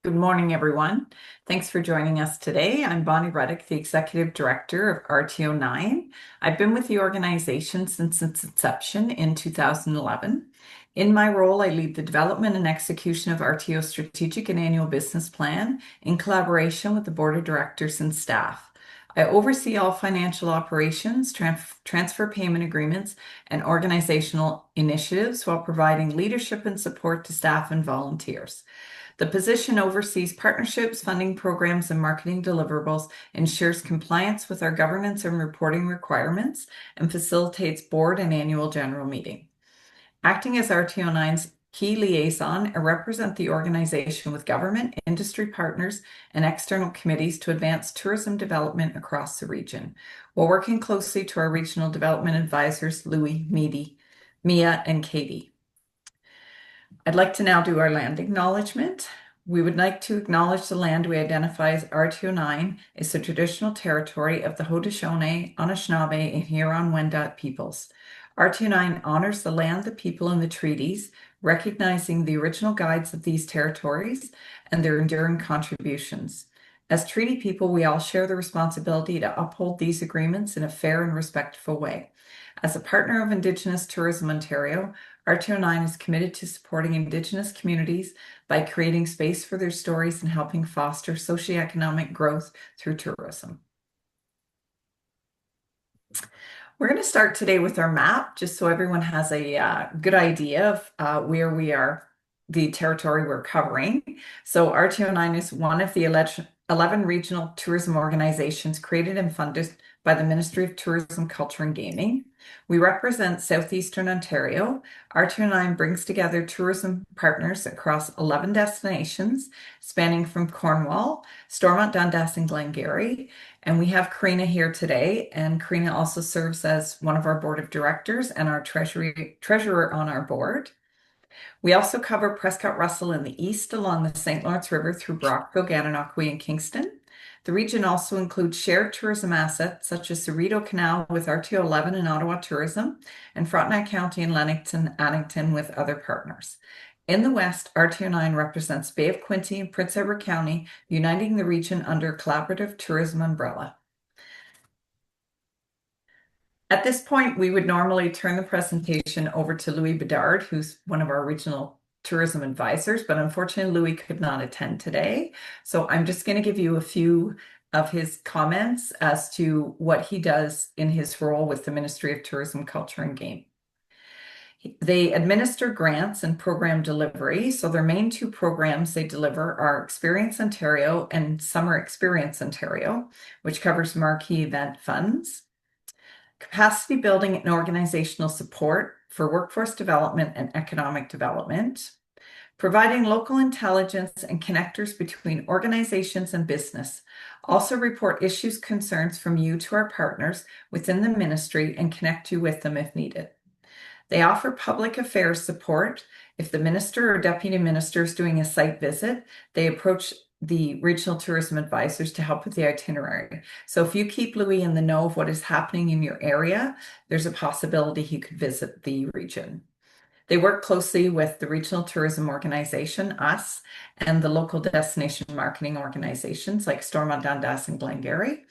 Good morning, everyone. Thanks for joining us today. I'm Bonnie Reddick, the Executive Director of RTO9. I've been with the organization since its inception in 2011. In my role, I lead the development and execution of RTO's strategic and annual business plan in collaboration with the Board of Directors and staff. I oversee all financial operations, transfer payment agreements, and organizational initiatives while providing leadership and support to staff and volunteers. The position oversees partnerships, funding programs, and marketing deliverables, ensures compliance with our governance and reporting requirements, and facilitates board and annual general meeting. Acting as RTO9's key liaison, I represent the organization with government, industry partners, and external committees to advance tourism development across the region, while working closely to our regional development advisors, Louis, Mia, and Katie. I'd like to now do our land acknowledgement. We would like to acknowledge the land we identify as RTO9 is the traditional territory of the Haudenosaunee, Anishinaabe, and Huron-Wendat peoples. RTO9 honors the land, the people, and the treaties, recognizing the original guides of these territories and their enduring contributions. As treaty people, we all share the responsibility to uphold these agreements in a fair and respectful way. As a partner of Indigenous Tourism Ontario, RTO9 is committed to supporting Indigenous communities by creating space for their stories and helping foster socioeconomic growth through tourism. We're going to start today with our map, just so everyone has a good idea of where we are, the territory we're covering. So RTO9 is one of the 11 regional tourism organizations created and funded by the Ministry of Tourism, Culture and Gaming. We represent Southeastern Ontario. RTO9 brings together tourism partners across 11 destinations, spanning from Cornwall, Stormont, Dundas, and Glengarry. And we have Karina here today, and Karina also serves as one of our board of directors and our treasurer on our board. We also cover Prescott Russell in the east along the St. Lawrence River through Brockville, Gananoque, and Kingston. The region also includes shared tourism assets such as the Rideau Canal with RTO 11 and Ottawa Tourism, and Frontenac County and Lennoxton, Addington with other partners. In the west, RTO 9 represents Bay of Quinte and Prince Edward County, uniting the region under a collaborative tourism umbrella. At this point, we would normally turn the presentation over to Louis Bedard, who's one of our regional tourism advisors, but unfortunately, Louis could not attend today. So I'm just going to give you a few of his comments as to what he does in his role with the Ministry of Tourism, Culture and Game. They administer grants and program delivery. So their main two programs they deliver are Experience Ontario and Summer Experience Ontario, which covers marquee event funds, capacity building and organizational support for workforce development and economic development, providing local intelligence and connectors between organizations and business. Also report issues, concerns from you to our partners within the ministry and connect you with them if needed. They offer public affairs support. If the minister or deputy minister is doing a site visit, they approach the regional tourism advisors to help with the itinerary. So if you keep Louis in the know of what is happening in your area, there's a possibility he could visit the region. They work closely with the regional tourism organization, us, and the local destination marketing organizations like Stormont, Dundas, and Glengarry.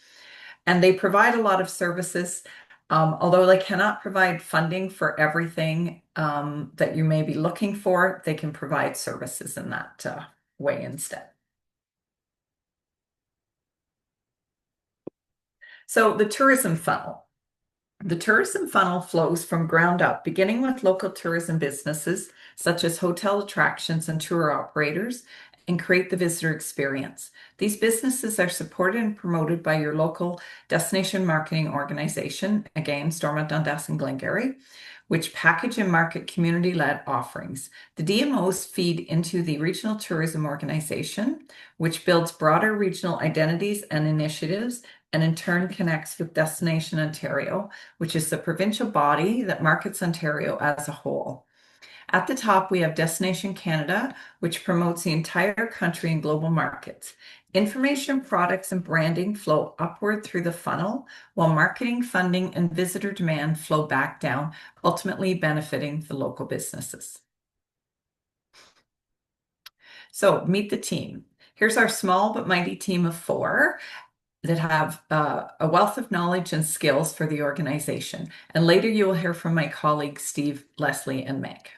And they provide a lot of services, although they cannot provide funding for everything that you may be looking for, they can provide services in that way instead. So the tourism funnel. The tourism funnel flows from ground up, beginning with local tourism businesses such as hotel attractions and tour operators, and create the visitor experience. These businesses are supported and promoted by your local destination marketing organization, again, Stormont, Dundas, and Glengarry, which package and market community-led offerings. The DMOs feed into the regional tourism organization, which builds broader regional identities and initiatives, and in turn connects with Destination Ontario, which is the provincial body that markets Ontario as a whole. At the top, we have Destination Canada, which promotes the entire country and global markets. Information, products, and branding flow upward through the funnel, while marketing, funding, and visitor demand flow back down, ultimately benefiting the local businesses. So meet the team. Here's our small but mighty team of four that have a wealth of knowledge and skills for the organization. And later you will hear from my colleagues, Steve, Leslie, and Meg.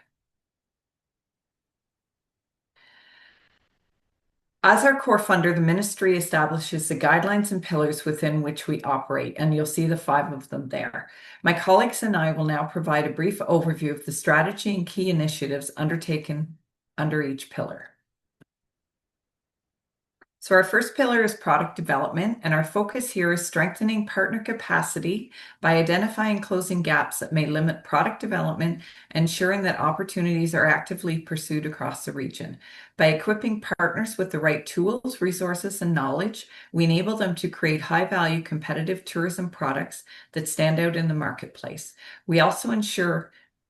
As our core funder, the ministry establishes the guidelines and pillars within which we operate, and you'll see the five of them there. My colleagues and I will now provide a brief overview of the strategy and key initiatives undertaken under each pillar. So our first pillar is product development, and our focus here is strengthening partner capacity by identifying and closing gaps that may limit product development, ensuring that opportunities are actively pursued across the region. By equipping partners with the right tools, resources, and knowledge, we enable them to create high-value competitive tourism products that stand out in the marketplace. We also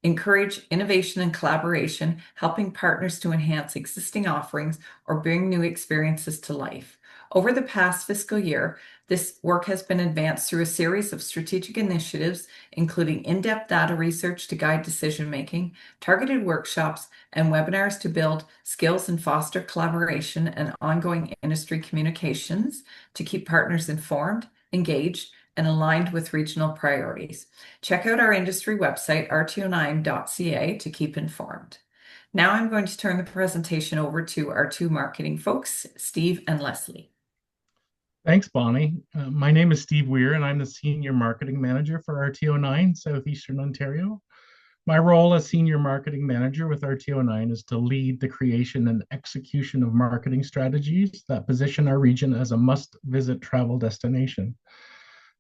encourage innovation and collaboration, helping partners to enhance existing offerings or bring new experiences to life. Over the past fiscal year, this work has been advanced through a series of strategic initiatives, including in-depth data research to guide decision-making, targeted workshops, and webinars to build skills and foster collaboration and ongoing industry communications to keep partners informed, engaged, and aligned with regional priorities. Check out our industry website, rto9.ca, to keep informed. Now I'm going to turn the presentation over to our two marketing folks, Steve and Leslie. Thanks, Bonnie. My name is Steve Weir, and I'm the Senior Marketing Manager for RTO9 Southeastern Ontario. My role as Senior Marketing Manager with RTO9 is to lead the creation and execution of marketing strategies that position our region as a must-visit travel destination.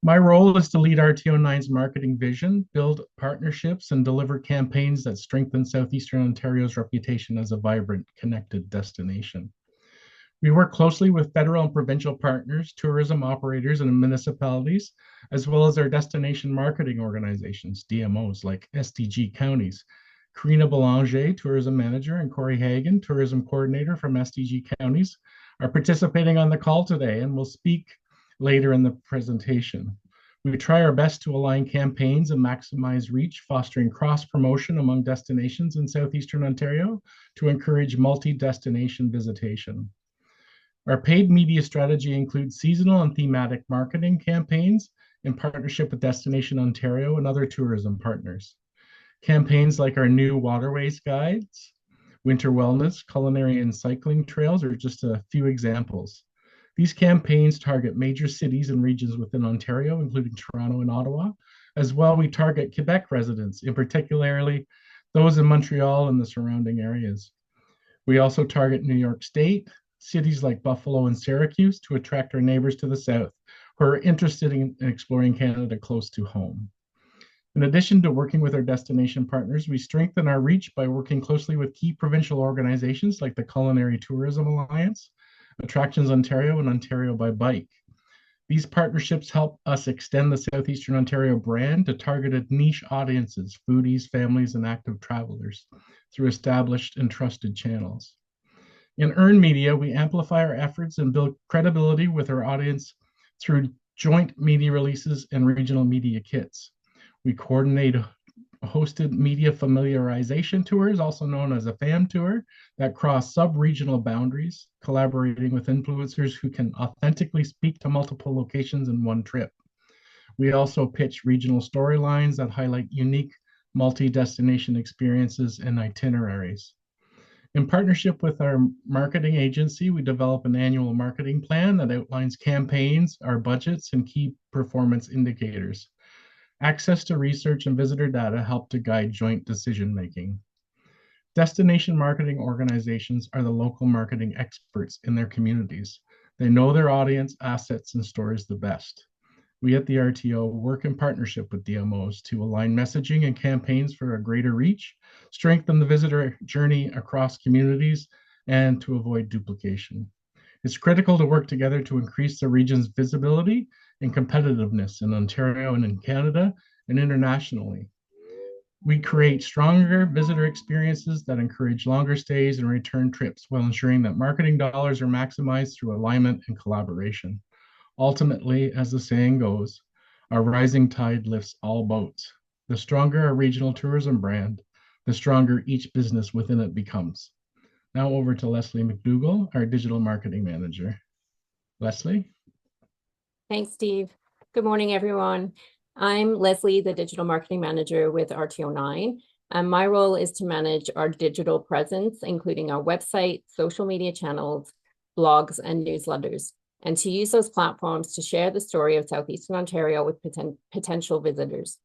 My role is to lead RTO9's marketing vision, build partnerships, and deliver campaigns that strengthen Southeastern Ontario's reputation as a vibrant, connected destination. We work closely with federal and provincial partners, tourism operators, and municipalities, as well as our destination marketing organizations, DMOs, like SDG counties. Karina Belanger, Tourism Manager, and Corey Hagan, Tourism Coordinator from SDG counties, are participating on the call today and will speak later in the presentation. We try our best to align campaigns and maximize reach, fostering cross-promotion among destinations in Southeastern Ontario to encourage multi-destination visitation. Our paid media strategy includes seasonal and thematic marketing campaigns in partnership with Destination Ontario and other tourism partners. Campaigns like our new waterways guides, winter wellness, culinary, and cycling trails are just a few examples. These campaigns target major cities and regions within Ontario, including Toronto and Ottawa. As well, we target Quebec residents, in particularly those in Montreal and the surrounding areas. We also target New York State, cities like Buffalo and Syracuse to attract our neighbors to the south who are interested in exploring Canada close to home. In addition to working with our destination partners, we strengthen our reach by working closely with key provincial organizations like the Culinary Tourism Alliance, Attractions Ontario, and Ontario by Bike. These partnerships help us extend the Southeastern Ontario brand to targeted niche audiences, foodies, families, and active travelers through established and trusted channels. In earned media, we amplify our efforts and build credibility with our audience through joint media releases and regional media kits. We coordinate hosted media familiarization tours, also known as a FAM tour, that cross sub-regional boundaries, collaborating with influencers who can authentically speak to multiple locations in one trip. We also pitch regional storylines that highlight unique multi-destination experiences and itineraries. In partnership with our marketing agency, we develop an annual marketing plan that outlines campaigns, our budgets, and key performance indicators. Access to research and visitor data help to guide joint decision-making. Destination marketing organizations are the local marketing experts in their communities. They know their audience, assets, and stories the best. We at the RTO work in partnership with DMOs to align messaging and campaigns for a greater reach, strengthen the visitor journey across communities, and to avoid duplication. It's critical to work together to increase the region's visibility and competitiveness in Ontario and in Canada and internationally. We create stronger visitor experiences that encourage longer stays and return trips while ensuring that marketing dollars are maximized through alignment and collaboration. Ultimately, as the saying goes, a rising tide lifts all boats. The stronger a regional tourism brand, the stronger each business within it becomes. Now over to Leslie McDougall, our digital marketing manager. Leslie? Thanks, Steve. Good morning, everyone. I'm Leslie, the digital marketing manager with RTO9, and my role is to manage our digital presence, including our website, social media channels, blogs, and newsletters, and to use those platforms to share the story of Southeastern Ontario with potential visitors.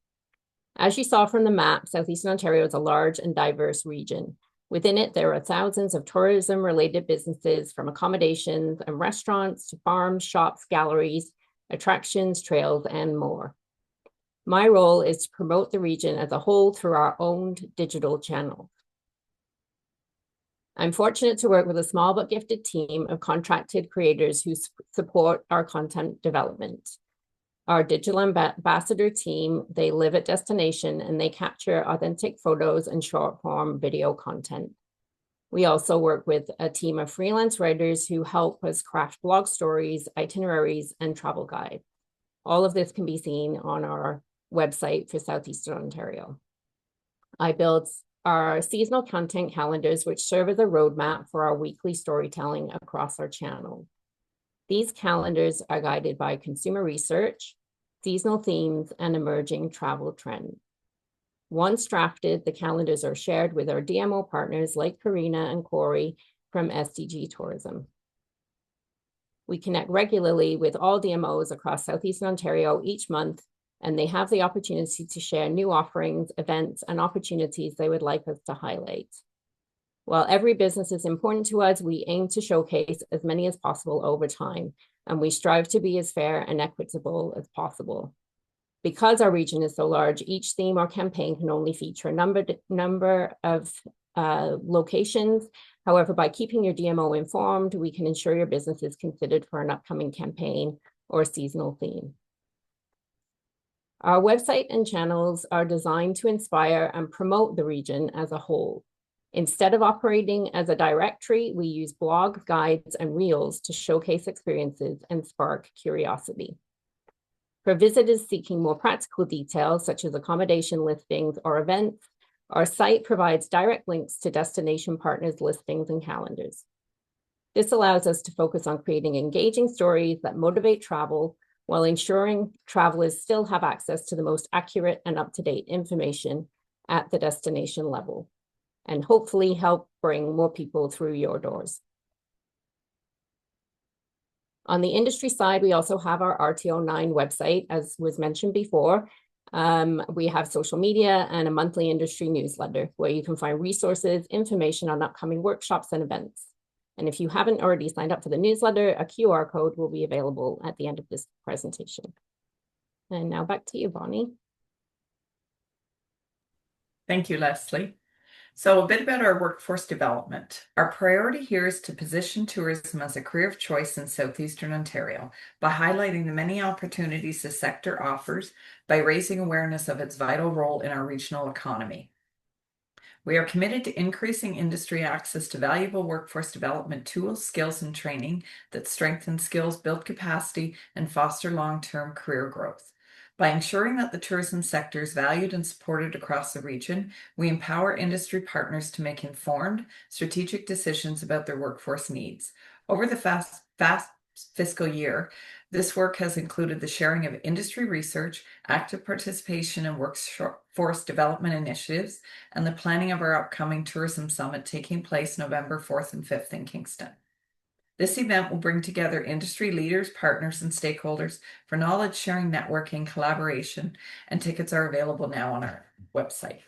As you saw from the map, Southeastern Ontario is a large and diverse region. Within it, there are thousands of tourism-related businesses, from accommodations and restaurants to farms, shops, galleries, attractions, trails, and more. My role is to promote the region as a whole through our owned digital channels. I'm fortunate to work with a small but gifted team of contracted creators who support our content development. Our digital ambassador team, they live at destination and they capture authentic photos and short form video content. We also work with a team of freelance writers who help us craft blog stories, itineraries, and travel guides. All of this can be seen on our website for Southeastern Ontario. I build our seasonal content calendars, which serve as a roadmap for our weekly storytelling across our channel. These calendars are guided by consumer research, seasonal themes, and emerging travel trends. Once drafted, the calendars are shared with our DMO partners like Karina and Corey from SDG Tourism. We connect regularly with all DMOs across Southeastern Ontario each month, and they have the opportunity to share new offerings, events, and opportunities they would like us to highlight. While every business is important to us, we aim to showcase as many as possible over time, and we strive to be as fair and equitable as possible. Because our region is so large, each theme or campaign can only feature a number of locations. However, by keeping your DMO informed, we can ensure your business is considered for an upcoming campaign or seasonal theme. Our website and channels are designed to inspire and promote the region as a whole. Instead of operating as a directory, we use blogs, guides, and reels to showcase experiences and spark curiosity. For visitors seeking more practical details, such as accommodation listings or events, our site provides direct links to destination partners' listings and calendars. This allows us to focus on creating engaging stories that motivate travel while ensuring travelers still have access to the most accurate and up-to-date information at the destination level, and hopefully help bring more people through your doors. On the industry side, we also have our RTO9 website, as was mentioned before. We have social media and a monthly industry newsletter where you can find resources, information on upcoming workshops and events. And if you haven't already signed up for the newsletter, a QR code will be available at the end of this presentation. And now back to you, Bonnie. Thank you, Leslie. So a bit about our workforce development. Our priority here is to position tourism as a career of choice in Southeastern Ontario by highlighting the many opportunities the sector offers by raising awareness of its vital role in our regional economy. We are committed to increasing industry access to valuable workforce development tools, skills, and training that strengthen skills, build capacity, and foster long-term career growth. By ensuring that the tourism sector is valued and supported across the region, we empower industry partners to make informed, strategic decisions about their workforce needs. Over the past fiscal year, this work has included the sharing of industry research, active participation in workforce development initiatives, and the planning of our upcoming Tourism Summit taking place November 4th and 5th in Kingston. This event will bring together industry leaders, partners, and stakeholders for knowledge sharing, networking, collaboration, and tickets are available now on our website.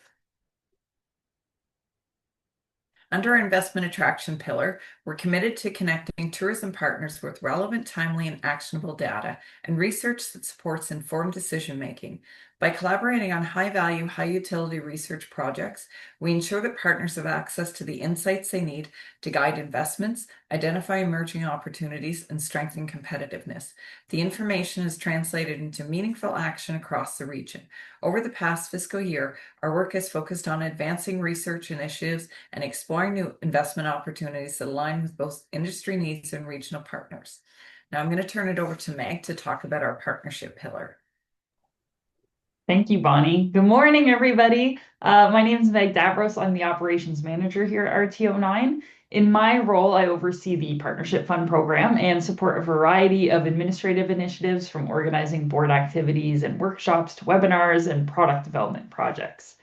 Under our investment attraction pillar, we're committed to connecting tourism partners with relevant, timely, and actionable data and research that supports informed decision-making. By collaborating on high-value, high-utility research projects, we ensure that partners have access to the insights they need to guide investments, identify emerging opportunities, and strengthen competitiveness. The information is translated into meaningful action across the region. Over the past fiscal year, our work has focused on advancing research initiatives and exploring new investment opportunities that align with both industry needs and regional partners. Now I'm going to turn it over to Meg to talk about our partnership pillar. Thank you, Bonnie. Good morning, everybody. My name is Meg Davros. I'm the operations manager here at RTO9. In my role, I oversee the Partnership Fund program and support a variety of administrative initiatives from organizing board activities and workshops to webinars and product development projects.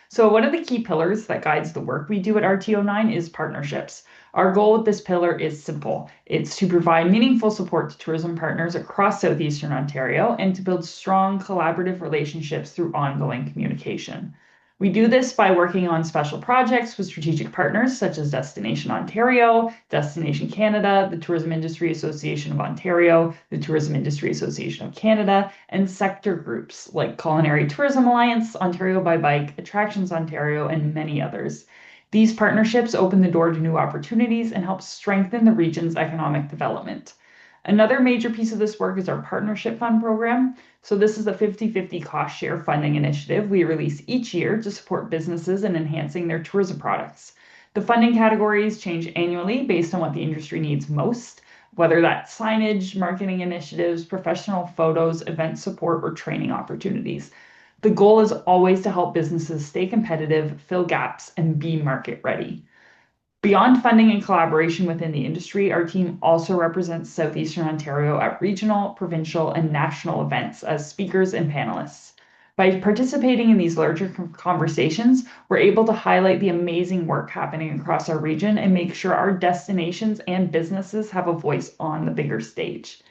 So one of the key pillars that guides the work we do at RTO9 is partnerships. Our goal with this pillar is simple. It's to provide meaningful support to tourism partners across Southeastern Ontario and to build strong collaborative relationships through ongoing communication. We do this by working on special projects with strategic partners such as Destination Ontario, Destination Canada, the Tourism Industry Association of Ontario, the Tourism Industry Association of Canada, and sector groups like Culinary Tourism Alliance, Ontario by Bike, Attractions Ontario, and many others. These partnerships open the door to new opportunities and help strengthen the region's economic development. Another major piece of this work is our Partnership Fund program. So this is a 50-50 cost share funding initiative we release each year to support businesses in enhancing their tourism products. The funding categories change annually based on what the industry needs most, whether that's signage, marketing initiatives, professional photos, event support, or training opportunities. The goal is always to help businesses stay competitive, fill gaps, and be market ready. Beyond funding and collaboration within the industry, our team also represents Southeastern Ontario at regional, provincial, and national events as speakers and panelists. By participating in these larger conversations, we're able to highlight the amazing work happening across our region and make sure our destinations and businesses have a voice on the bigger stage.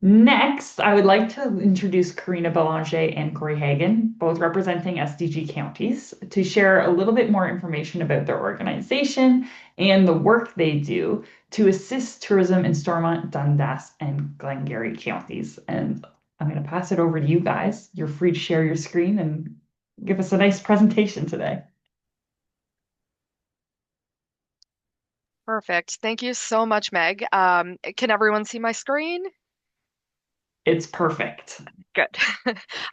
Next, I would like to introduce Karina Belanger and Corey Hagan, both representing SDG counties, to share a little bit more information about their organization and the work they do to assist tourism in Stormont, Dundas, and Glengarry counties. And I'm going to pass it over to you guys. You're free to share your screen and give us a nice presentation today. Perfect. Thank you so much, Meg. Can everyone see my screen? It's perfect. Good.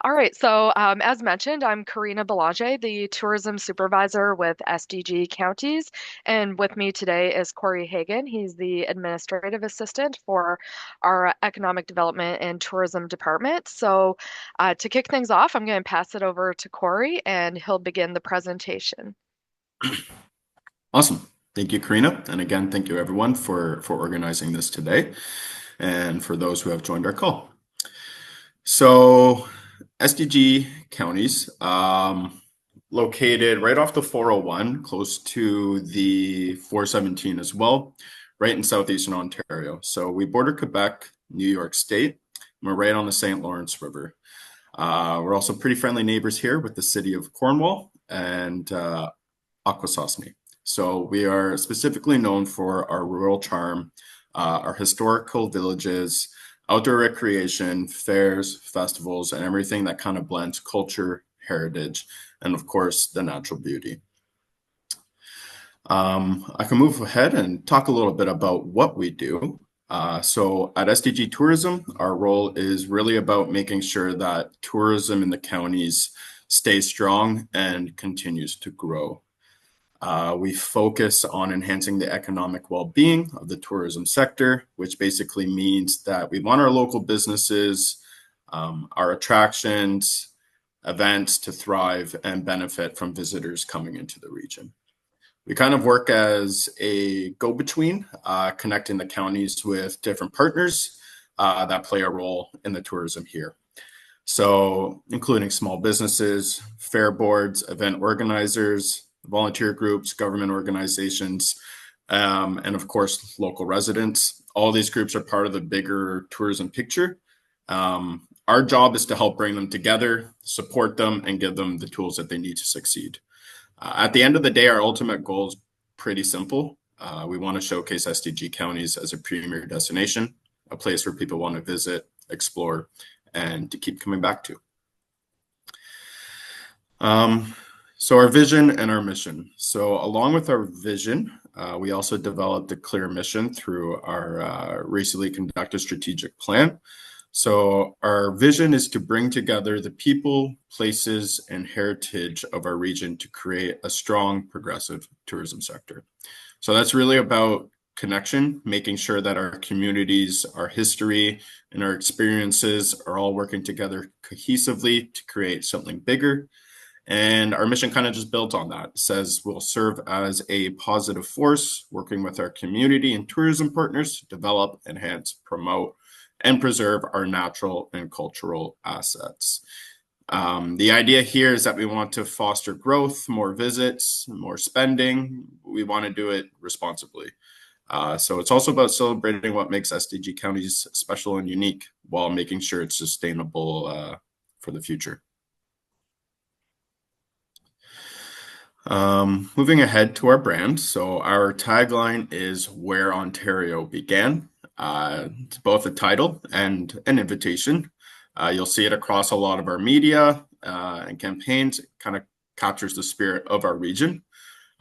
All right. So, as mentioned, I'm Karina Belanger, the tourism supervisor with SDG Counties. And with me today is Corey Hagan. He's the administrative assistant for our economic development and tourism department. So, to kick things off, I'm going to pass it over to Corey and he'll begin the presentation. Awesome. Thank you, Karina. And again, thank you everyone for organizing this today and for those who have joined our call. So SDG counties, located right off the 401, close to the 417 as well, right in Southeastern Ontario. So we border Quebec, New York State, and we're right on the St. Lawrence River. We're also pretty friendly neighbors here with the city of Cornwall and Akwesasne. So we are specifically known for our rural charm, our historical villages, outdoor recreation, fairs, festivals, and everything that kind of blends culture, heritage, and of course, the natural beauty. I can move ahead and talk a little bit about what we do. So at SDG Tourism, our role is really about making sure that tourism in the counties stays strong and continues to grow. We focus on enhancing the economic well-being of the tourism sector, which basically means that we want our local businesses, our attractions, events to thrive and benefit from visitors coming into the region. We kind of work as a go-between, connecting the counties with different partners that play a role in the tourism here. So including small businesses, fair boards, event organizers, volunteer groups, government organizations, and of course, local residents. All these groups are part of the bigger tourism picture. Our job is to help bring them together, support them, and give them the tools that they need to succeed. At the end of the day, our ultimate goal is pretty simple. We want to showcase SDG counties as a premier destination, a place where people want to visit, explore, and to keep coming back to. So our vision and our mission. So along with our vision, we also developed a clear mission through our recently conducted strategic plan. So our vision is to bring together the people, places, and heritage of our region to create a strong, progressive tourism sector. So that's really about connection, making sure that our communities, our history, and our experiences are all working together cohesively to create something bigger. And our mission kind of just built on that. It says we'll serve as a positive force, working with our community and tourism partners to develop, enhance, promote, and preserve our natural and cultural assets. The idea here is that we want to foster growth, more visits, more spending. We want to do it responsibly. So it's also about celebrating what makes SDG counties special and unique while making sure it's sustainable for the future. Moving ahead to our brand. So our tagline is "Where Ontario Began." It's both a title and an invitation. You'll see it across a lot of our media and campaigns. It kind of captures the spirit of our region.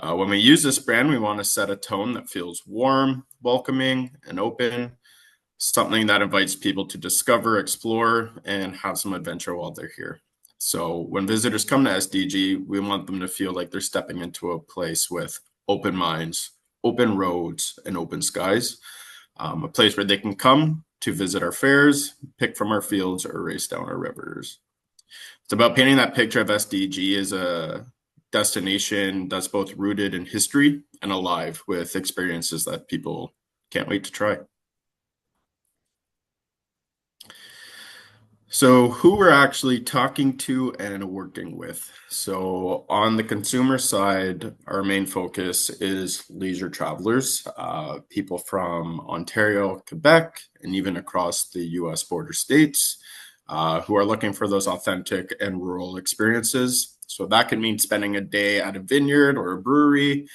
When we use this brand, we want to set a tone that feels warm, welcoming, and open, something that invites people to discover, explore, and have some adventure while they're here. So when visitors come to SDG, we want them to feel like they're stepping into a place with open minds, open roads, and open skies, a place where they can come to visit our fairs, pick from our fields, or race down our rivers. It's about painting that picture of SDG as a destination that's both rooted in history and alive with experiences that people can't wait to try. So who we're actually talking to and working with. So on the consumer side, our main focus is leisure travelers, people from Ontario, Quebec, and even across the US border states who are looking for those authentic and rural experiences. So that could mean spending a day at a vineyard or a brewery,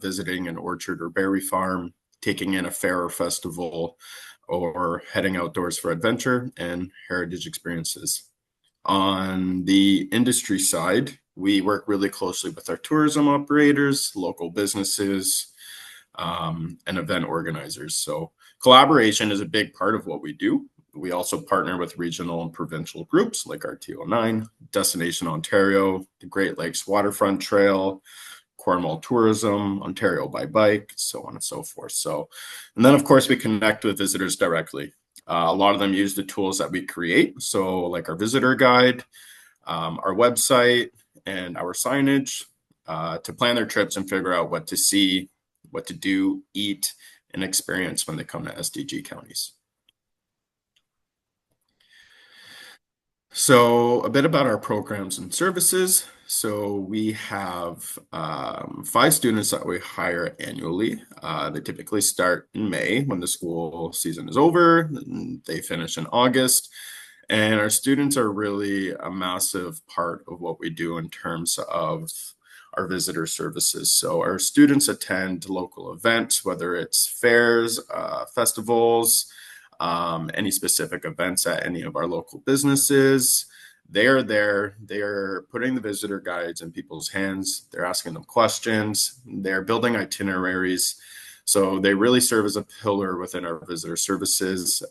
visiting an orchard or berry farm, taking in a fair or festival, or heading outdoors for adventure and heritage experiences. On the industry side, we work really closely with our tourism operators, local businesses, and event organizers. So collaboration is a big part of what we do. We also partner with regional and provincial groups like RTO9, Destination Ontario, the Great Lakes Waterfront Trail, Cornwall Tourism, Ontario by Bike, so on and so forth. So, and then of course we connect with visitors directly. A lot of them use the tools that we create. So like our visitor guide, our website, and our signage to plan their trips and figure out what to see, what to do, eat, and experience when they come to SDG counties. So a bit about our programs and services. So we have 5 students that we hire annually. They typically start in May when the school season is over, and they finish in August. And our students are really a massive part of what we do in terms of our visitor services. So our students attend local events, whether it's fairs, festivals, any specific events at any of our local businesses. They are there. They are putting the visitor guides in people's hands. They're asking them questions. They're building itineraries. So they really serve as a pillar within our visitor services.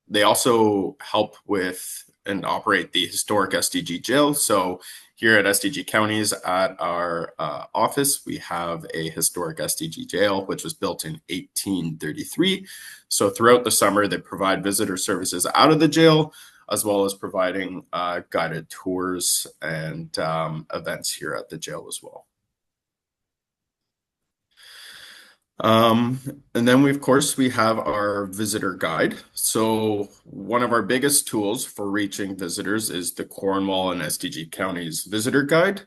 They also help with and operate the historic SDG jail. So here at SDG Counties at our office, we have a historic SDG jail, which was built in 1833. So throughout the summer, they provide visitor services out of the jail, as well as providing guided tours and events here at the jail as well. And then of course, we have our visitor guide. So one of our biggest tools for reaching visitors is the Cornwall and SDG Counties Visitor Guide.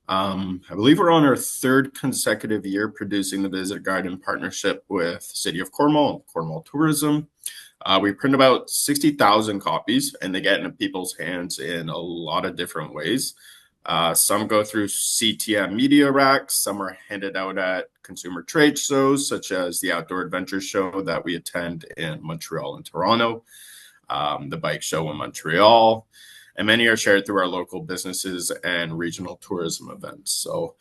I believe we're on our 3rd consecutive year producing the Visitor Guide in partnership with City of Cornwall and Cornwall Tourism. We print about 60,000 copies, and they get into people's hands in a lot of different ways. Some go through CTM media racks, some are handed out at consumer trade shows, such as the Outdoor Adventure Show that we attend in Montreal and Toronto, the Bike Show in Montreal, and many are shared through our local businesses and regional tourism events. So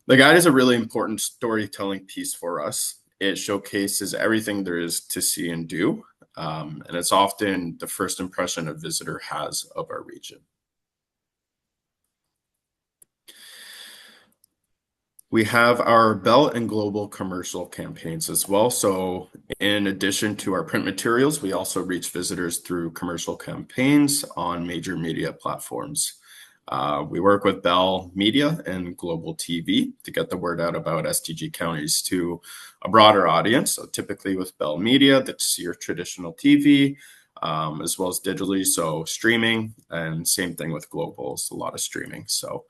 the guide is a really important storytelling piece for us. It showcases everything there is to see and do, and it's often the first impression a visitor has of our region. We have our Bell and Global commercial campaigns as well. So in addition to our print materials, we also reach visitors through commercial campaigns on major media platforms. We work with Bell Media and Global TV to get the word out about STG counties to a broader audience. So typically with Bell Media, that's your traditional TV, as well as digitally, so streaming, and same thing with Global, it's a lot of streaming. So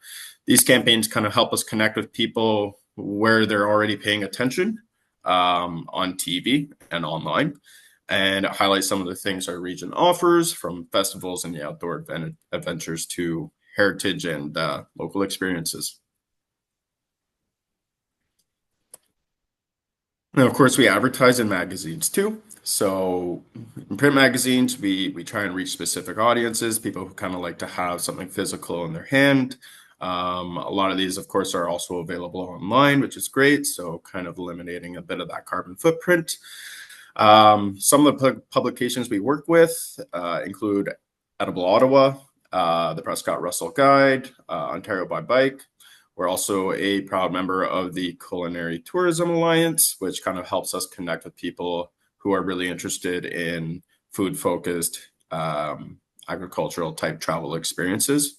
these campaigns kind of help us connect with people where they're already paying attention on TV and online, and highlight some of the things our region offers, from festivals and the outdoor adventures to heritage and local experiences. And of course, we advertise in magazines too. So in print magazines, we try and reach specific audiences, people who kind of like to have something physical in their hand. A lot of these, of course, are also available online, which is great. So kind of eliminating a bit of that carbon footprint. Some of the publications we work with include Edible Ottawa, the Prescott Russell Guide, Ontario by Bike. We're also a proud member of the Culinary Tourism Alliance, which kind of helps us connect with people who are really interested in food-focused agricultural type travel experiences.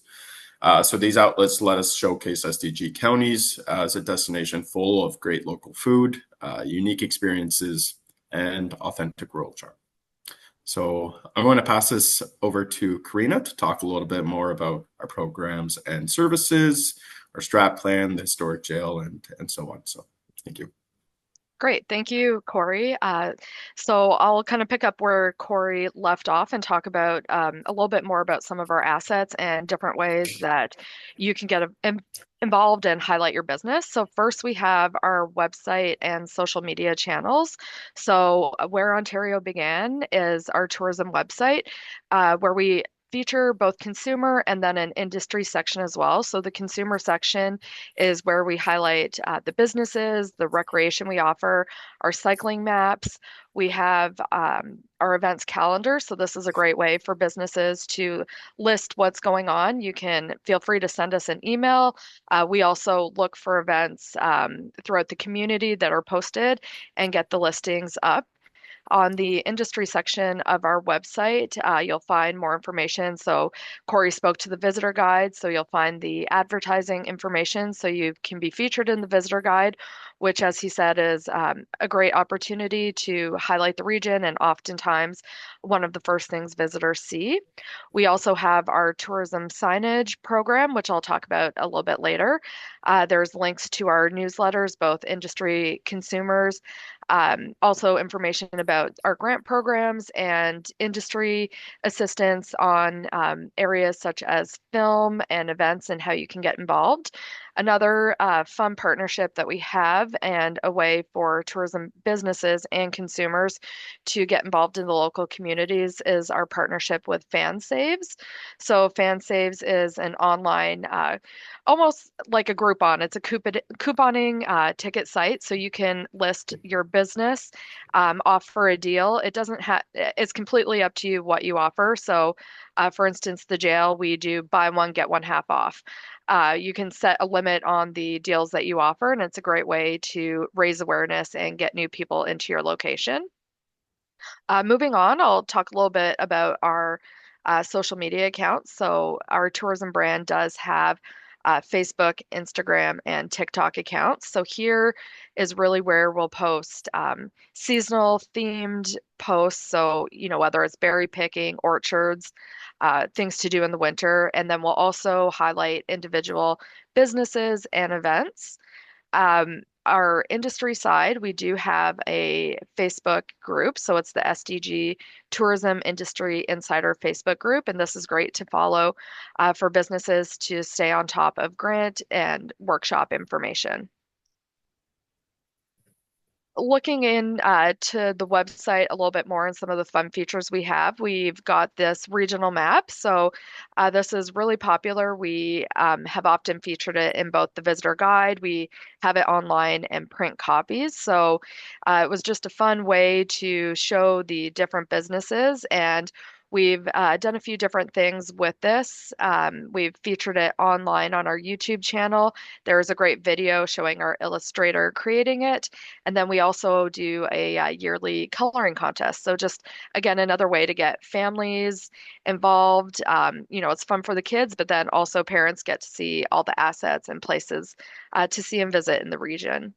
So these outlets let us showcase SDG counties as a destination full of great local food, unique experiences, and authentic rural charm. So I'm going to pass this over to Karina to talk a little bit more about our programs and services, our strat plan, the historic jail, and so on. So thank you. Great. Thank you, Corey. So I'll kind of pick up where Corey left off and talk about a little bit more about some of our assets and different ways that you can get involved and highlight your business. So first we have our website and social media channels. So where Ontario began is our tourism website, where we feature both consumer and then an industry section as well. So the consumer section is where we highlight the businesses, the recreation we offer, our cycling maps. We have our events calendar. So this is a great way for businesses to list what's going on. You can feel free to send us an email. We also look for events throughout the community that are posted and get the listings up. On the industry section of our website, you'll find more information. So Corey spoke to the visitor guide, so you'll find the advertising information so you can be featured in the visitor guide, which, as he said, is a great opportunity to highlight the region and oftentimes one of the first things visitors see. We also have our tourism signage program, which I'll talk about a little bit later. There's links to our newsletters, both industry, consumers, also information about our grant programs and industry assistance on areas such as film and events and how you can get involved. Another fun partnership that we have and a way for tourism businesses and consumers to get involved in the local communities is our partnership with Fan Saves. So Fan Saves is an online, almost like a Groupon. It's a couponing ticket site, so you can list your business, offer a deal. It doesn't have. It's completely up to you what you offer. So, for instance, the jail, we do buy one get one half off. You can set a limit on the deals that you offer, and it's a great way to raise awareness and get new people into your location. Moving on, I'll talk a little bit about our social media accounts. So our tourism brand does have Facebook, Instagram, and TikTok accounts. So here is really where we'll post seasonal themed posts. So, whether it's berry picking, orchards, things to do in the winter. And then we'll also highlight individual businesses and events. Our industry side, we do have a Facebook group. So it's the SDG Tourism Industry Insider Facebook group. And this is great to follow for businesses to stay on top of grant and workshop information. Looking in to the website a little bit more and some of the fun features we have, we've got this regional map. So this is really popular. We have often featured it in both the visitor guide. We have it online and print copies. So it was just a fun way to show the different businesses and We've done a few different things with this. We've featured it online on our YouTube channel. There's a great video showing our illustrator creating it. And then we also do a yearly coloring contest. So just, again, another way to get families involved. It's fun for the kids, but then also parents get to see all the assets and places to see and visit in the region.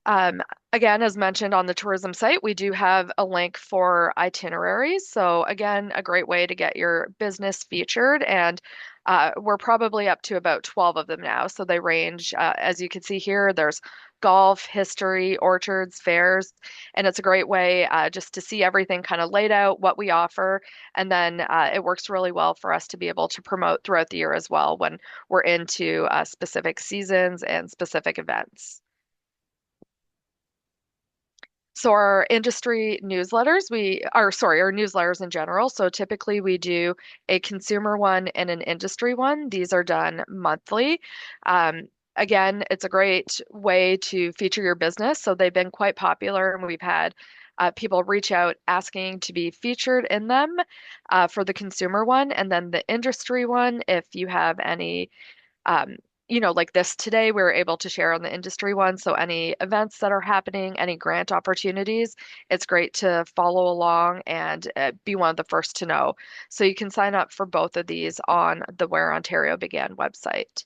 Um, Again, as mentioned on the tourism site, we do have a link for itineraries. So again, a great way to get your business featured. And we're probably up to about 12 of them now. So they range, as you can see here, there's golf, history, orchards, fairs, and it's a great way just to see everything kind of laid out, what we offer. And then it works really well for us to be able to promote throughout the year as well when we're into specific seasons and specific events. So our industry newsletters, our newsletters in general. So typically we do a consumer one and an industry one. These are done monthly. Again, it's a great way to feature your business. So they've been quite popular, and we've had people reach out asking to be featured in them for the consumer one. And then the industry one, if you have any um, like this today, we were able to share on the industry one. So any events that are happening, any grant opportunities, it's great to follow along and be one of the first to know. So you can sign up for both of these on the Where Ontario Began website.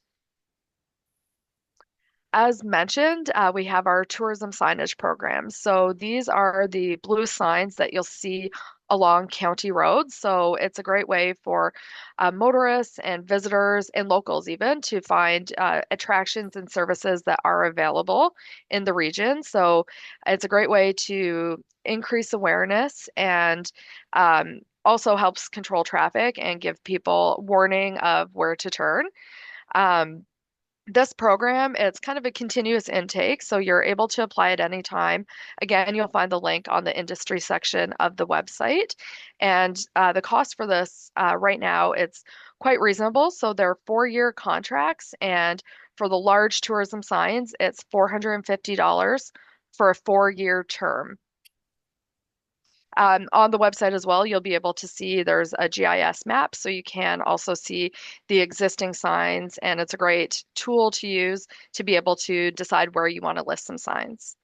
As mentioned, we have our tourism signage program. So these are the blue signs that you'll see along county roads. So it's a great way for motorists and visitors and locals even to find attractions and services that are available in the region. So it's a great way to increase awareness and also helps control traffic and give people warning of where to turn. Um, this program, it's kind of a continuous intake, so you're able to apply at any time. Again, you'll find the link on the industry section of the website. And the cost for this right now, it's quite reasonable. So they're 4-year contracts, and for the large tourism signs, it's $450 for a 4-year term. On the website as well, you'll be able to see there's a GIS map, so you can also see the existing signs, and it's a great tool to use to be able to decide where you want to list some signs.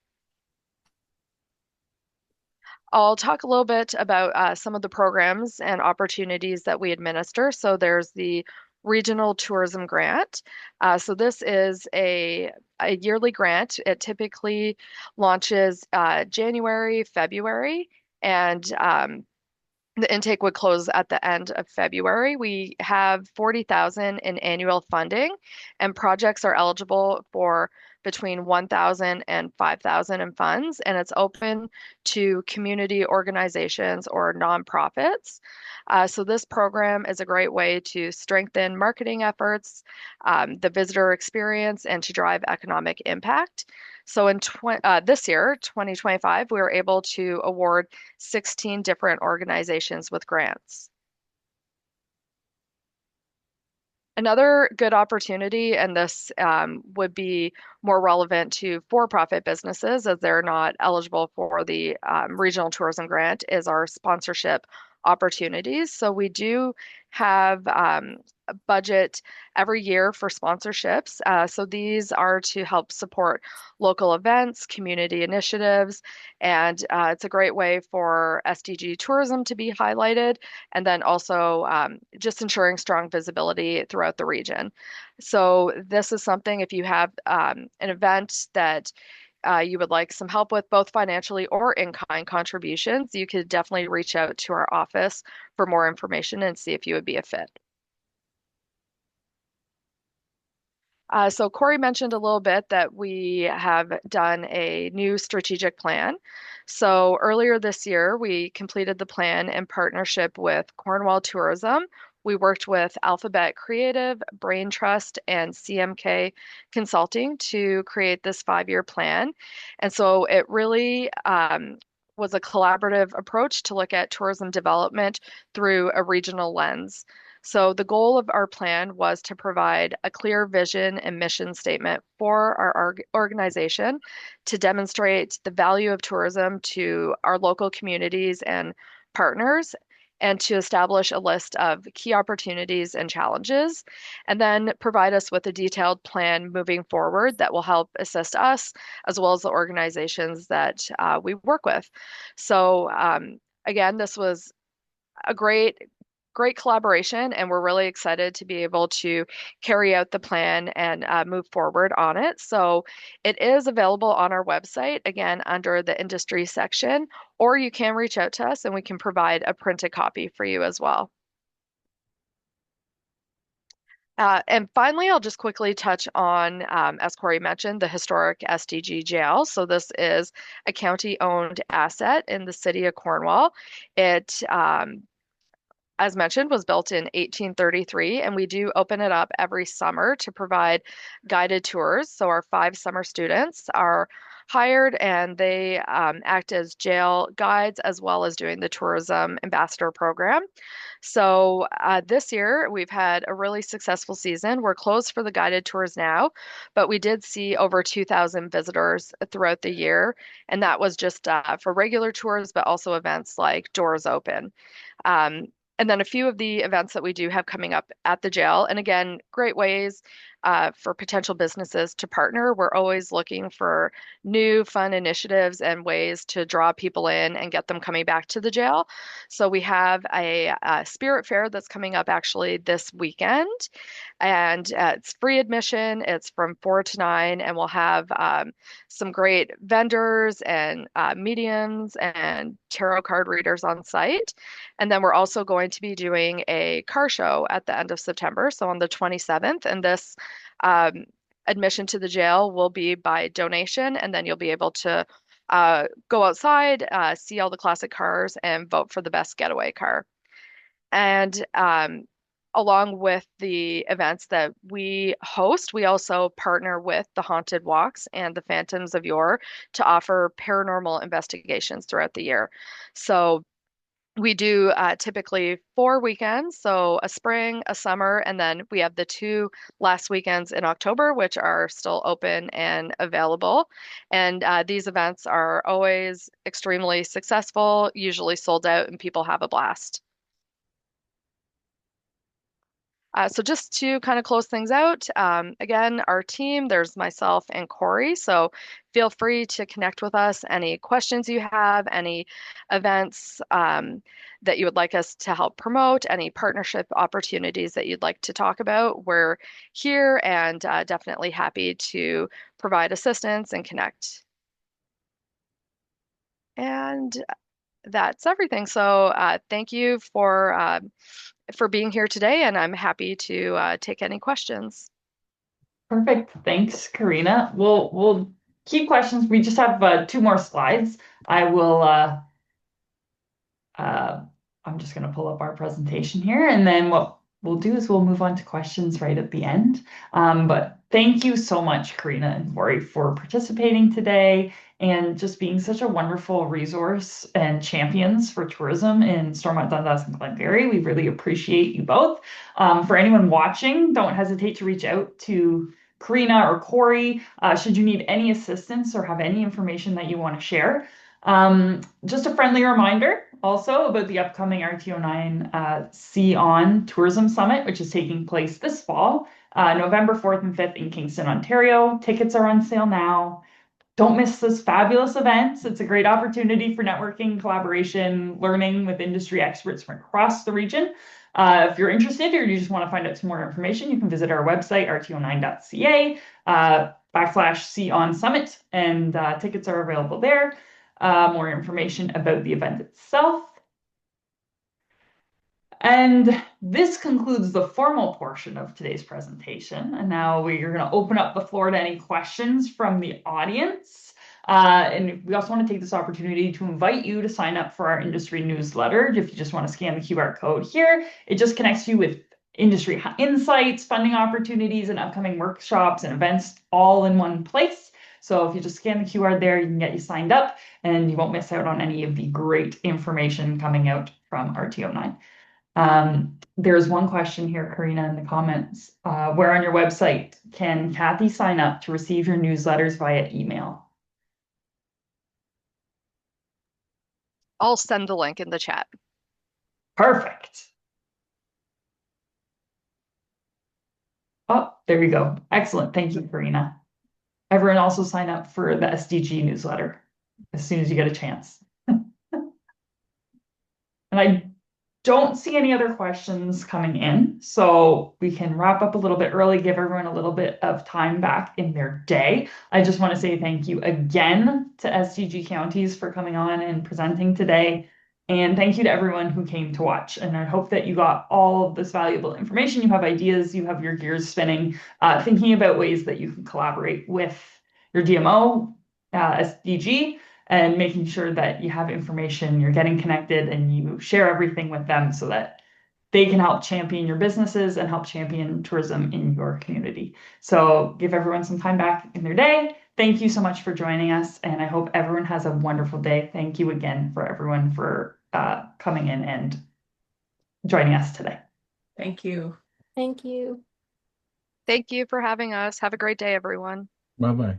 I'll talk a little bit about some of the programs and opportunities that we administer. So there's the Regional Tourism Grant. So this is a yearly grant. It typically launches January, February, and the intake would close at the end of February. We have 40,000 in annual funding, and projects are eligible for between 1,000 and 5,000 in funds, and it's open to community organizations or nonprofits. So this program is a great way to strengthen marketing efforts, the visitor experience, and to drive economic impact. So in this year, 2025, we were able to award 16 different organizations with grants. Another good opportunity, and this would be more relevant to for-profit businesses as they're not eligible for the regional tourism grant, is our sponsorship opportunities. So we do have a budget every year for sponsorships. So these are to help support local events, community initiatives, and it's a great way for SDG tourism to be highlighted, and then also just ensuring strong visibility throughout the region. So this is something, if you have an event that you would like some help with, both financially or in-kind contributions, you could definitely reach out to our office for more information and see if you would be a fit. So Corey mentioned a little bit that we have done a new strategic plan. So earlier this year, we completed the plan in partnership with Cornwall Tourism. We worked with Alphabet Creative, Brain Trust, and CMK Consulting to create this 5-year plan. And so it really was a collaborative approach to look at tourism development through a regional lens. So the goal of our plan was to provide a clear vision and mission statement for our organization to demonstrate the value of tourism to our local communities and partners and to establish a list of key opportunities and challenges, and then provide us with a detailed plan moving forward that will help assist us as well as the organizations that we work with. So again, this was a great collaboration, and we're really excited to be able to carry out the plan and move forward on it. So it is available on our website, again, under the industry section, or you can reach out to us and we can provide a printed copy for you as well. And finally, I'll just quickly touch on, as Corey mentioned, the historic SDG jail. So this is a county-owned asset in the city of Cornwall. It as mentioned, was built in 1833, and we do open it up every summer to provide guided tours. So our 5 summer students are hired and they act as jail guides as well as doing the tourism ambassador program. So this year we've had a really successful season. We're closed for the guided tours now, but we did see over 2,000 visitors throughout the year, and that was just for regular tours, but also events like Doors Open. And then a few of the events that we do have coming up at the jail. And again, great ways for potential businesses to partner. We're always looking for new fun initiatives and ways to draw people in and get them coming back to the jail. So we have a spirit fair that's coming up actually this weekend. And it's free admission. It's from 4 to 9, and we'll have some great vendors and mediums and tarot card readers on site. And then we're also going to be doing a car show at the end of September, so on the 27th. And this admission to the jail will be by donation, and then you'll be able to go outside, see all the classic cars, and vote for the best getaway car. And along with the events that we host, we also partner with the Haunted Walks and the Phantoms of Yore to offer paranormal investigations throughout the year. So we do typically 4 weekends, so a spring, a summer, and then we have the 2 last weekends in October, which are still open and available. And these events are always extremely successful, usually sold out, and people have a blast. So just to kind of close things out, again, our team, there's myself and Corey. So feel free to connect with us. Any questions you have, any events that you would like us to help promote, any partnership opportunities that you'd like to talk about, we're here and definitely happy to provide assistance and connect. And that's everything. So thank you for being here today, and I'm happy to take any questions. Perfect. Thanks, Karina. We'll keep questions. We just have 2 more slides. I will I'm just going to pull up our presentation here, and then what we'll do is we'll move on to questions right at the end. But thank you so much, Karina and Corey, for participating today and just being such a wonderful resource and champions for tourism in Stormont, Dundas, and Glengarry. We really appreciate you both. For anyone watching, don't hesitate to reach out to Karina or Corey should you need any assistance or have any information that you want to share. Just a friendly reminder also about the upcoming RTO9 See On Tourism Summit, which is taking place this fall, November 4th and 5th in Kingston, Ontario. Tickets are on sale now. Don't miss this fabulous event. It's a great opportunity for networking, collaboration, learning with industry experts from across the region. If you're interested or you just want to find out some more information, you can visit our website, rto9.ca /See On Summit, and tickets are available there. More information about the event itself. And this concludes the formal portion of today's presentation. And now we're going to open up the floor to any questions from the audience. And we also want to take this opportunity to invite you to sign up for our industry newsletter. If you just want to scan the QR code here, it just connects you with industry insights, funding opportunities, and upcoming workshops and events all in one place. So if you just scan the QR there, you can get you signed up and you won't miss out on any of the great information coming out from RTO9. There's one question here, Karina, in the comments. Where on your website can Kathy sign up to receive your newsletters via email? I'll send the link in the chat. Perfect. Oh, there you go. Excellent. Thank you, Karina. Everyone also sign up for the SDG newsletter as soon as you get a chance. And I don't see any other questions coming in, so we can wrap up a little bit early, give everyone a little bit of time back in their day. I just want to say thank you again to SDG Counties for coming on and presenting today. And thank you to everyone who came to watch. And I hope that you got all of this valuable information. You have ideas, you have your gears spinning, thinking about ways that you can collaborate with your DMO, SDG, and making sure that you have information, you're getting connected, and you share everything with them so that they can help champion your businesses and help champion tourism in your community. So give everyone some time back in their day. Thank you so much for joining us, and I hope everyone has a wonderful day. Thank you again for everyone for coming in and joining us today. Thank you. Thank you. Thank you for having us. Have a great day, everyone. Bye-bye.